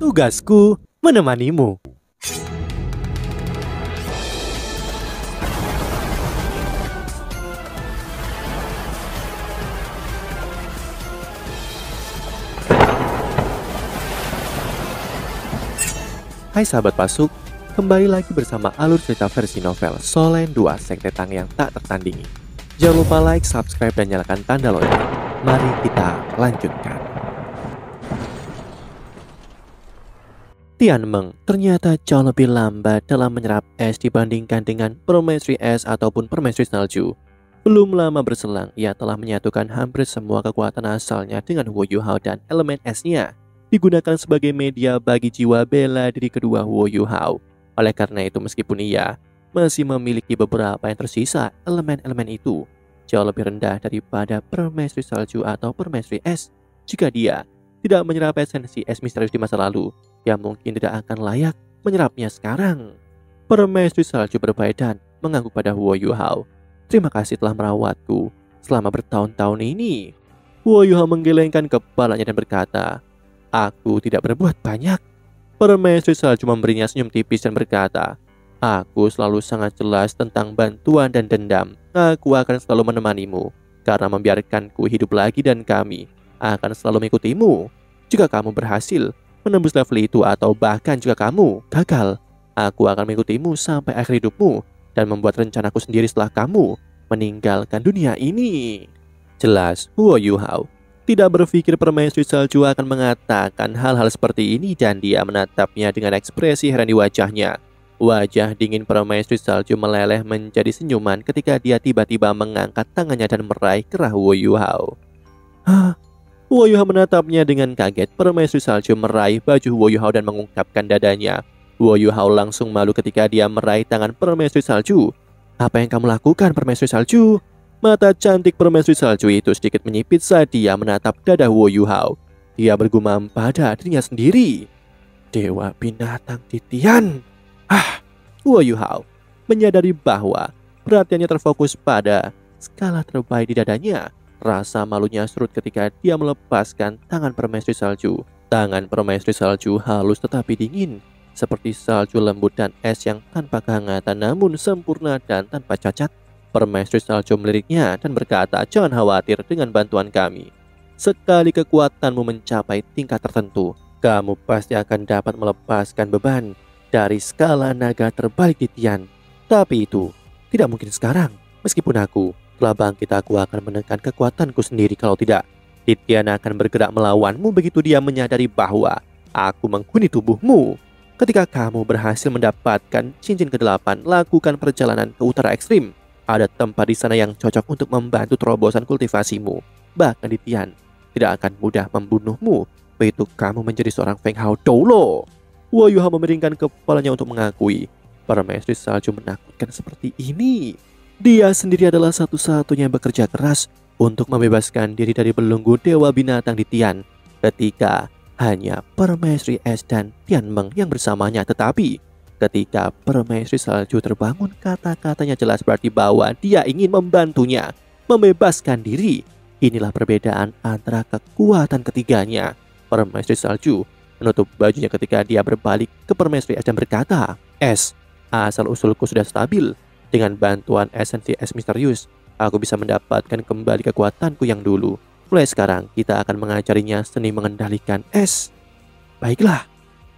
Tugasku menemanimu. Hai sahabat Pasuk, kembali lagi bersama alur cerita versi novel Solen 2 Sekte Tang yang tak tertandingi. Jangan lupa like, subscribe, dan nyalakan tanda lonceng. Mari kita lanjutkan. Tianmeng ternyata jauh lebih lambat dalam menyerap es dibandingkan dengan permaisuri es ataupun permaisuri salju. Belum lama berselang, ia telah menyatukan hampir semua kekuatan asalnya dengan Wu Yuhao dan elemen esnya, digunakan sebagai media bagi jiwa bela diri kedua Wu Yuhao. Oleh karena itu, meskipun ia masih memiliki beberapa yang tersisa, elemen-elemen itu jauh lebih rendah daripada permaisuri salju atau permaisuri es. Jika dia tidak menyerap esensi es misterius di masa lalu, ia mungkin tidak akan layak menyerapnya sekarang. Permaisuri salju berbalik dan mengangguk pada Wu Yuhao. Terima kasih telah merawatku selama bertahun-tahun ini. Wu Yuhao menggelengkan kepalanya dan berkata, aku tidak berbuat banyak. Permaisuri salju memberinya senyum tipis dan berkata, aku selalu sangat jelas tentang bantuan dan dendam. Aku akan selalu menemanimu, karena membiarkanku hidup lagi dan kami akan selalu mengikutimu. Jika kamu berhasil menembus level itu atau bahkan jika kamu gagal, aku akan mengikutimu sampai akhir hidupmu dan membuat rencanaku sendiri setelah kamu meninggalkan dunia ini. Jelas, Wu Yuhao tidak berpikir permaisuri salju akan mengatakan hal-hal seperti ini dan dia menatapnya dengan ekspresi heran di wajahnya. Wajah dingin permaisuri salju meleleh menjadi senyuman ketika dia tiba-tiba mengangkat tangannya dan meraih kerah Wu Yuhao. Hah? Wu Yuhao menatapnya dengan kaget. Permaisuri salju meraih baju Wu Yuhao dan mengungkapkan dadanya. Wu Yuhao langsung malu ketika dia meraih tangan permaisuri salju. Apa yang kamu lakukan, permaisuri salju? Mata cantik permaisuri salju itu sedikit menyipit saat dia menatap dada Wu Yuhao. Dia bergumam pada dirinya sendiri. Dewa binatang titian. Wu Yuhao menyadari bahwa perhatiannya terfokus pada skala terbaik di dadanya. Rasa malunya surut ketika dia melepaskan tangan permaisuri salju. Tangan permaisuri salju halus tetapi dingin, seperti salju lembut dan es yang tanpa kehangatan namun sempurna dan tanpa cacat. Permaisuri salju meliriknya dan berkata, jangan khawatir dengan bantuan kami. Sekali kekuatanmu mencapai tingkat tertentu, kamu pasti akan dapat melepaskan beban dari skala naga terbalik di Tian. Tapi itu tidak mungkin sekarang. Meskipun aku telah bangkit, aku akan menekan kekuatanku sendiri. Kalau tidak, Titian akan bergerak melawanmu begitu dia menyadari bahwa aku menghuni tubuhmu. Ketika kamu berhasil mendapatkan cincin ke-8, lakukan perjalanan ke utara ekstrim. Ada tempat di sana yang cocok untuk membantu terobosan kultivasimu. Bahkan di Tian tidak akan mudah membunuhmu begitu kamu menjadi seorang Feng Hao Doulo. Wu Yuhao memiringkan kepalanya untuk mengakui permaisuri salju menakutkan seperti ini. Dia sendiri adalah satu-satunya yang bekerja keras untuk membebaskan diri dari belenggu dewa binatang di Tian ketika hanya permaisuri es dan Tianmeng yang bersamanya. Tetapi ketika permaisuri salju terbangun, kata-katanya jelas berarti bahwa dia ingin membantunya membebaskan diri. Inilah perbedaan antara kekuatan ketiganya. Permaisuri salju menutup bajunya ketika dia berbalik ke permaisuri es dan berkata, es, asal-usulku sudah stabil. Dengan bantuan esensi es misterius, aku bisa mendapatkan kembali kekuatanku yang dulu. Mulai sekarang, kita akan mengajarinya seni mengendalikan es. Baiklah.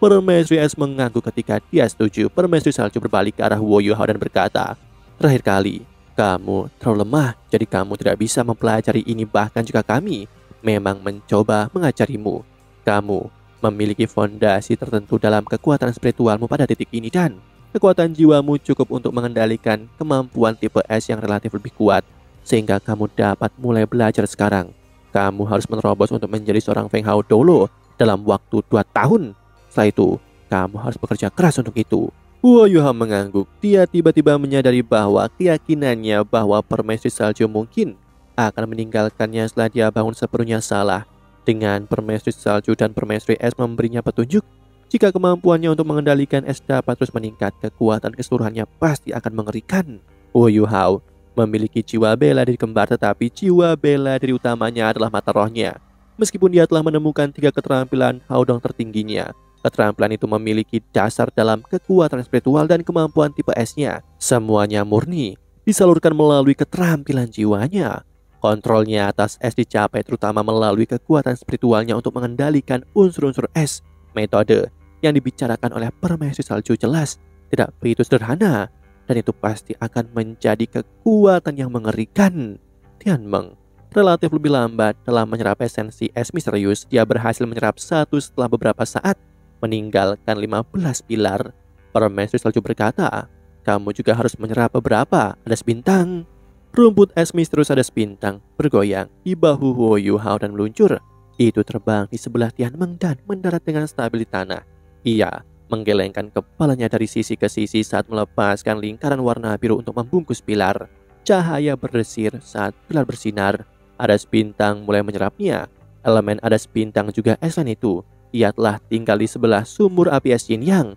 Permaisuri es mengangguk ketika dia setuju. Permaisuri salju berbalik ke arah Wu Yuhao dan berkata, terakhir kali, kamu terlalu lemah, jadi kamu tidak bisa mempelajari ini bahkan jika kami memang mencoba mengajarimu. Kamu memiliki fondasi tertentu dalam kekuatan spiritualmu pada titik ini dan kekuatan jiwamu cukup untuk mengendalikan kemampuan tipe es yang relatif lebih kuat, sehingga kamu dapat mulai belajar sekarang. Kamu harus menerobos untuk menjadi seorang Feng Hao Doulo dalam waktu 2 tahun. Setelah itu, kamu harus bekerja keras untuk itu. Wu Yuhao mengangguk. Dia tiba-tiba menyadari bahwa keyakinannya bahwa permaisuri salju mungkin akan meninggalkannya setelah dia bangun sepenuhnya salah. Dengan permaisuri salju dan permaisuri es memberinya petunjuk, jika kemampuannya untuk mengendalikan es dapat terus meningkat, kekuatan keseluruhannya pasti akan mengerikan. Wu Yuhao memiliki jiwa bela diri kembar, tetapi jiwa bela diri utamanya adalah mata rohnya. Meskipun dia telah menemukan 3 keterampilan Haodong tertingginya, Keterampilan itu memiliki dasar dalam kekuatan spiritual dan kemampuan tipe S-nya. Semuanya murni disalurkan melalui keterampilan jiwanya. Kontrolnya atas S dicapai terutama melalui kekuatan spiritualnya untuk mengendalikan unsur-unsur S. Metode yang dibicarakan oleh permaisuri salju jelas tidak begitu sederhana, dan itu pasti akan menjadi kekuatan yang mengerikan. Tianmeng relatif lebih lambat dalam menyerap esensi es misterius. Dia berhasil menyerap satu setelah beberapa saat, meninggalkan 15 pilar. Permaisuri salju berkata, kamu juga harus menyerap beberapa. Ada bintang. Rumput es misterius ada bintang bergoyang di bahu Huo Yuhao dan meluncur. Itu terbang di sebelah Tianmeng dan mendarat dengan stabil di tanah. Ia menggelengkan kepalanya dari sisi ke sisi saat melepaskan lingkaran warna biru untuk membungkus pilar. Cahaya berdesir saat pilar bersinar. Adas bintang mulai menyerapnya. Elemen adas bintang juga es lain itu. Ia telah tinggal di sebelah sumur api es Yin Yang.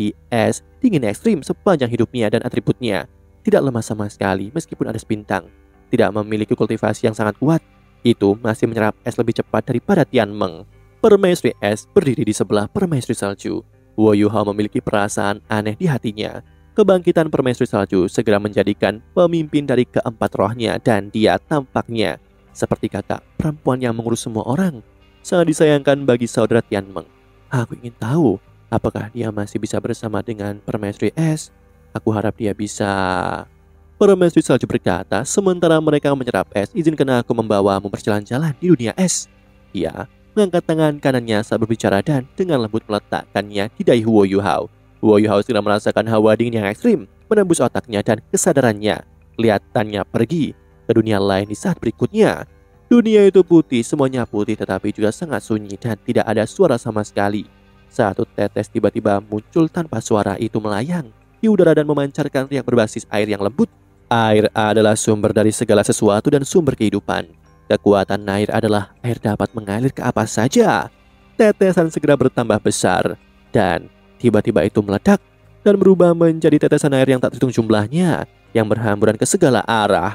Di es dingin ekstrim sepanjang hidupnya, dan atributnya tidak lemah sama sekali meskipun adas bintang tidak memiliki kultivasi yang sangat kuat. Itu masih menyerap es lebih cepat daripada Tianmeng. Permaisuri es berdiri di sebelah permaisuri salju. Huo Yuhao memiliki perasaan aneh di hatinya. Kebangkitan permaisuri salju segera menjadikan pemimpin dari keempat rohnya, dan dia tampaknya seperti kakak perempuan yang mengurus semua orang. Sangat disayangkan bagi saudara Tianmeng. Aku ingin tahu apakah dia masih bisa bersama dengan permaisuri es. Aku harap dia bisa. Permaisuri salju berkata, sementara mereka menyerap es, izinkan aku membawamu berjalan-jalan di dunia es. Dia mengangkat tangan kanannya saat berbicara dan dengan lembut meletakkannya di dahi Huo Yuhao. Huo Yuhao segera merasakan hawa dingin yang ekstrim menembus otaknya, dan kesadarannya kelihatannya pergi ke dunia lain di saat berikutnya. Dunia itu putih, semuanya putih, tetapi juga sangat sunyi dan tidak ada suara sama sekali. Satu tetes tiba-tiba muncul tanpa suara, itu melayang di udara dan memancarkan riak berbasis air yang lembut. Air adalah sumber dari segala sesuatu dan sumber kehidupan. Kekuatan air adalah air dapat mengalir ke apa saja. Tetesan segera bertambah besar dan tiba-tiba itu meledak dan berubah menjadi tetesan air yang tak terhitung jumlahnya, yang berhamburan ke segala arah.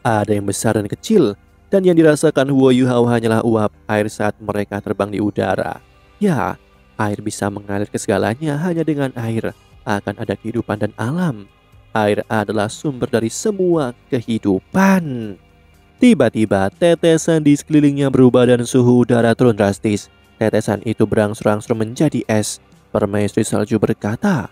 Ada yang besar dan kecil, dan yang dirasakan Huo Yuhao hanyalah uap air saat mereka terbang di udara. Ya, air bisa mengalir ke segalanya. Hanya dengan air akan ada kehidupan dan alam. Air adalah sumber dari semua kehidupan. Tiba-tiba tetesan di sekelilingnya berubah dan suhu udara turun drastis. Tetesan itu berangsur-angsur menjadi es. Permaisuri salju berkata,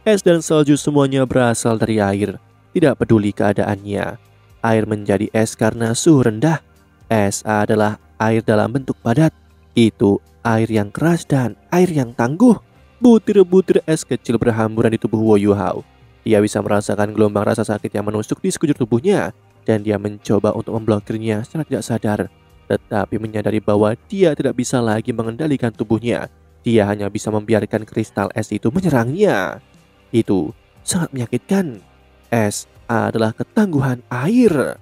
es dan salju semuanya berasal dari air. Tidak peduli keadaannya. Air menjadi es karena suhu rendah. Es adalah air dalam bentuk padat. Itu air yang keras dan air yang tangguh. Butir-butir es kecil berhamburan di tubuh Huo Yuhao. Dia bisa merasakan gelombang rasa sakit yang menusuk di sekujur tubuhnya, dan dia mencoba untuk memblokirnya secara tidak sadar, tetapi menyadari bahwa dia tidak bisa lagi mengendalikan tubuhnya. Dia hanya bisa membiarkan kristal es itu menyerangnya. Itu sangat menyakitkan. Es adalah ketangguhan air.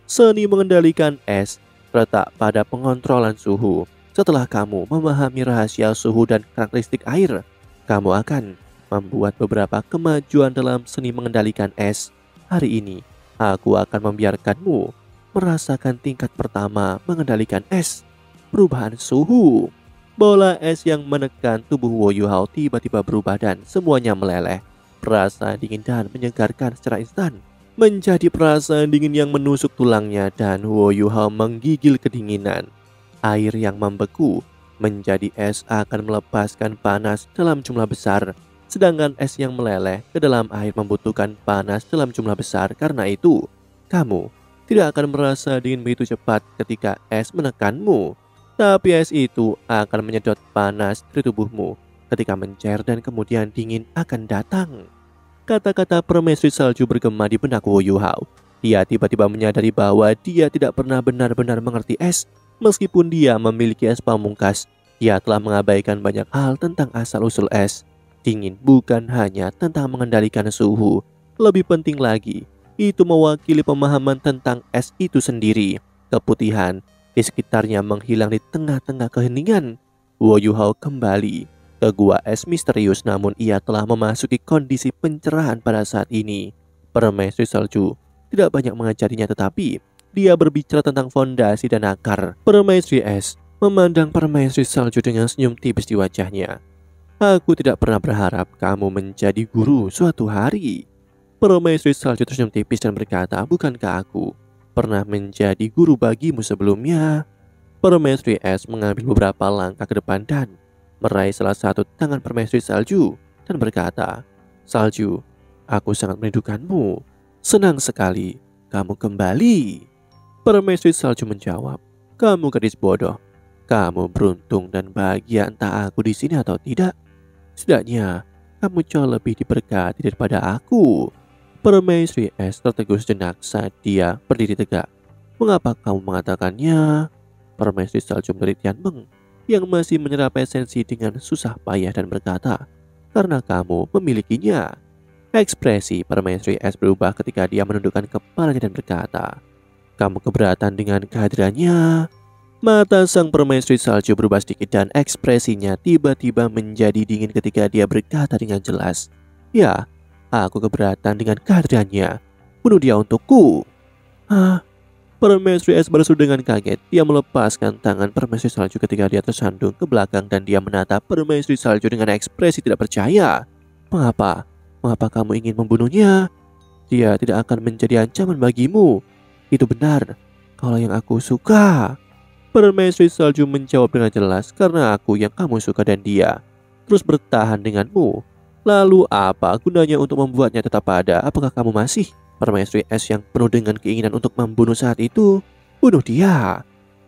Seni mengendalikan es terletak pada pengontrolan suhu. Setelah kamu memahami rahasia suhu dan karakteristik air, kamu akan membuat beberapa kemajuan dalam seni mengendalikan es. Hari ini aku akan membiarkanmu merasakan tingkat pertama mengendalikan es, perubahan suhu. Bola es yang menekan tubuh Huo Yuhao tiba-tiba berubah dan semuanya meleleh. Perasaan dingin dan menyegarkan secara instan menjadi perasaan dingin yang menusuk tulangnya, dan Huo Yuhao menggigil kedinginan. Air yang membeku menjadi es akan melepaskan panas dalam jumlah besar, sedangkan es yang meleleh ke dalam air membutuhkan panas dalam jumlah besar. Karena itu, kamu tidak akan merasa dingin begitu cepat ketika es menekanmu, tapi es itu akan menyedot panas dari tubuhmu ketika mencair, dan kemudian dingin akan datang. Kata-kata permaisuri salju bergema di benak Huo Yuhao. Dia tiba-tiba menyadari bahwa dia tidak pernah benar-benar mengerti es. Meskipun dia memiliki es pamungkas, dia telah mengabaikan banyak hal tentang asal-usul es. Dingin bukan hanya tentang mengendalikan suhu. Lebih penting lagi, itu mewakili pemahaman tentang es itu sendiri. Keputihan di sekitarnya menghilang di tengah-tengah keheningan. Huo Yuhao kembali ke gua es misterius, namun ia telah memasuki kondisi pencerahan pada saat ini. Permaisuri salju tidak banyak mengajarinya, tetapi dia berbicara tentang fondasi dan akar. Permaisuri es memandang permaisuri salju dengan senyum tipis di wajahnya. Aku tidak pernah berharap kamu menjadi guru suatu hari. Permaisuri salju tersenyum tipis dan berkata, bukankah aku pernah menjadi guru bagimu sebelumnya? Permaisuri es mengambil beberapa langkah ke depan dan meraih salah satu tangan permaisuri salju dan berkata, Salju, aku sangat merindukanmu. Senang sekali kamu kembali. Permaisuri salju menjawab, kamu gadis bodoh. Kamu beruntung dan bahagia entah aku di sini atau tidak. Setidaknya kamu jauh lebih diberkati daripada aku. Permaisuri es tertegun sejenak saat dia berdiri tegak. Mengapa kamu mengatakannya? Permaisuri salju melirik Tianmeng yang masih menyerap esensi dengan susah payah dan berkata, karena kamu memilikinya. Ekspresi permaisuri es berubah ketika dia menundukkan kepalanya dan berkata, kamu keberatan dengan kehadirannya? Mata sang permaisuri salju berubah sedikit dan ekspresinya tiba-tiba menjadi dingin ketika dia berkata dengan jelas, ya, aku keberatan dengan kehadirannya. Bunuh dia untukku. Hah? Permaisuri es berseru dengan kaget. Dia melepaskan tangan permaisuri salju ketika dia tersandung ke belakang dan dia menatap permaisuri salju dengan ekspresi tidak percaya. Mengapa? Mengapa kamu ingin membunuhnya? Dia tidak akan menjadi ancaman bagimu. Itu benar. Kalau yang aku suka. Permaisuri salju menjawab dengan jelas, karena aku yang kamu suka dan dia terus bertahan denganmu. Lalu apa gunanya untuk membuatnya tetap ada? Apakah kamu masih Permaisuri es yang penuh dengan keinginan untuk membunuh saat itu? Bunuh dia.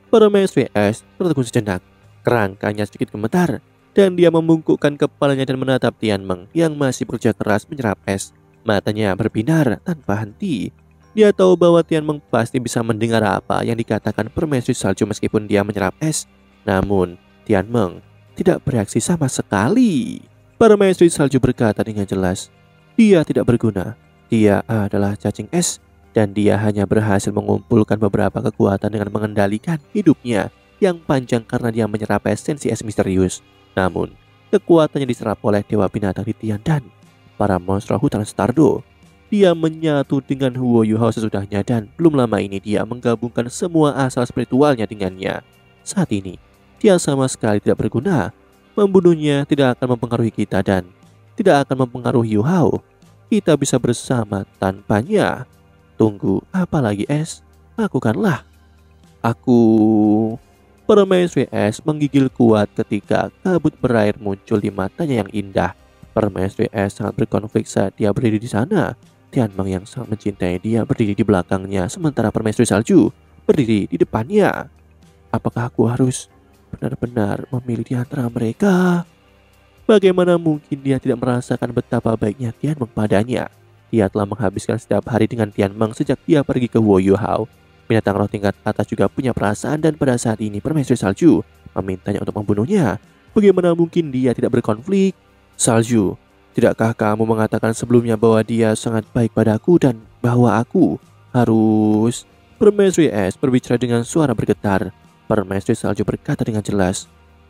Permaisuri es tertegun sejenak. Kerangkanya sedikit gemetar dan dia membungkukkan kepalanya dan menatap Tianmeng yang masih bekerja keras menyerap es. Matanya berbinar tanpa henti. Dia tahu bahwa Tianmeng pasti bisa mendengar apa yang dikatakan permaisuri salju meskipun dia menyerap es. Namun Tianmeng tidak bereaksi sama sekali. Permaisuri salju berkata dengan jelas, dia tidak berguna. Dia adalah cacing es dan dia hanya berhasil mengumpulkan beberapa kekuatan dengan mengendalikan hidupnya yang panjang karena dia menyerap esensi es misterius. Namun, kekuatannya diserap oleh dewa binatang di Tian dan para monster hutan Stardo. Dia menyatu dengan Huo Yuhao sesudahnya dan belum lama ini dia menggabungkan semua asal spiritualnya dengannya. Saat ini, dia sama sekali tidak berguna. Membunuhnya tidak akan mempengaruhi kita dan tidak akan mempengaruhi Yuhao. Kita bisa bersama tanpanya. Tunggu apa lagi es? Lakukanlah. Aku... Permaisuri es menggigil kuat ketika kabut berair muncul di matanya yang indah. Permaisuri es sangat berkonflik saat dia berdiri di sana. Tianmeng yang sangat mencintai dia berdiri di belakangnya sementara permaisuri salju berdiri di depannya. Apakah aku harus benar-benar memilih di antara mereka? Bagaimana mungkin dia tidak merasakan betapa baiknya Tianmeng padanya? Dia telah menghabiskan setiap hari dengan Tianmeng sejak dia pergi ke Huo Yuhao. Binatang roh tingkat atas juga punya perasaan dan pada saat ini permaisuri salju memintanya untuk membunuhnya. Bagaimana mungkin dia tidak berkonflik? Salju, tidakkah kamu mengatakan sebelumnya bahwa dia sangat baik padaku dan bahwa aku harus... Permaisuri es berbicara dengan suara bergetar. Permaisuri salju berkata dengan jelas,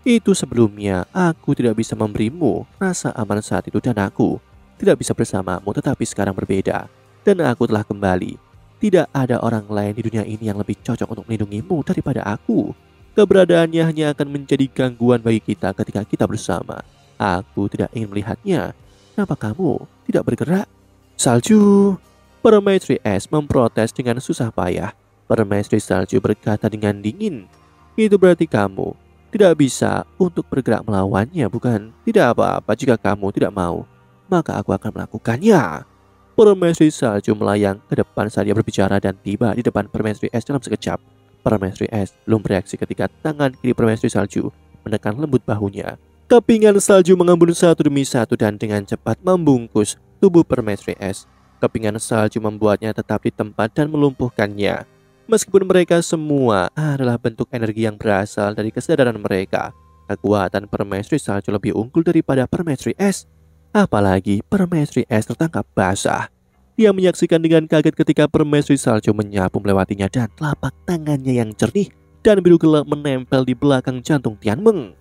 itu sebelumnya aku tidak bisa memberimu rasa aman saat itu dan aku tidak bisa bersamamu, tetapi sekarang berbeda dan aku telah kembali. Tidak ada orang lain di dunia ini yang lebih cocok untuk melindungimu daripada aku. Keberadaannya hanya akan menjadi gangguan bagi kita ketika kita bersama. Aku tidak ingin melihatnya. Kenapa kamu tidak bergerak? Salju. Permaisuri es memprotes dengan susah payah. Permaisuri salju berkata dengan dingin, itu berarti kamu tidak bisa untuk bergerak melawannya, bukan? Tidak apa-apa jika kamu tidak mau, maka aku akan melakukannya. Permaisuri salju melayang ke depan saat dia berbicara dan tiba di depan permaisuri es dalam sekejap. Permaisuri es belum bereaksi ketika tangan kiri permaisuri salju menekan lembut bahunya. Kepingan salju mengembun satu demi satu dan dengan cepat membungkus tubuh permaisuri es. Kepingan salju membuatnya tetap di tempat dan melumpuhkannya. Meskipun mereka semua adalah bentuk energi yang berasal dari kesadaran mereka, kekuatan permaisuri salju lebih unggul daripada permaisuri es. Apalagi permaisuri es tertangkap basah. Dia menyaksikan dengan kaget ketika permaisuri salju menyapu melewatinya dan telapak tangannya yang jernih dan biru gelap menempel di belakang jantung Tianmeng.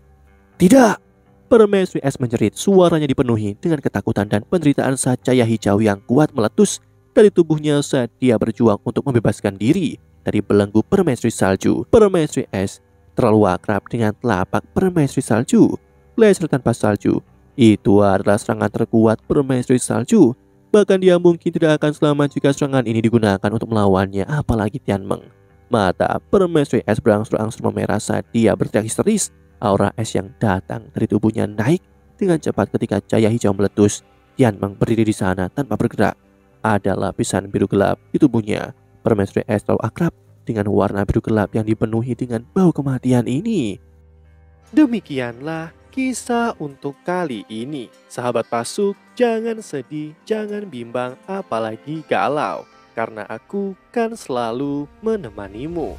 Tidak! Permaisuri es menjerit, suaranya dipenuhi dengan ketakutan dan penderitaan saat cahaya hijau yang kuat meletus dari tubuhnya saat dia berjuang untuk membebaskan diri dari belenggu permaisuri salju. Permaisuri es terlalu akrab dengan telapak permaisuri salju. Laser tanpa salju Itu adalah serangan terkuat permaisuri salju. Bahkan dia mungkin tidak akan selamat jika serangan ini digunakan untuk melawannya, apalagi Tianmeng. Mata permaisuri es berangsur-angsur memerah saat dia berteriak histeris. Aura es yang datang dari tubuhnya naik dengan cepat ketika cahaya hijau meletus. Tianmeng berdiri di sana tanpa bergerak. Ada lapisan biru gelap di tubuhnya. Permaisuri es terlalu akrab dengan warna biru gelap yang dipenuhi dengan bau kematian ini. Demikianlah kisah untuk kali ini. Sahabat Pasuk, jangan sedih, jangan bimbang, apalagi galau. Karena aku kan selalu menemanimu.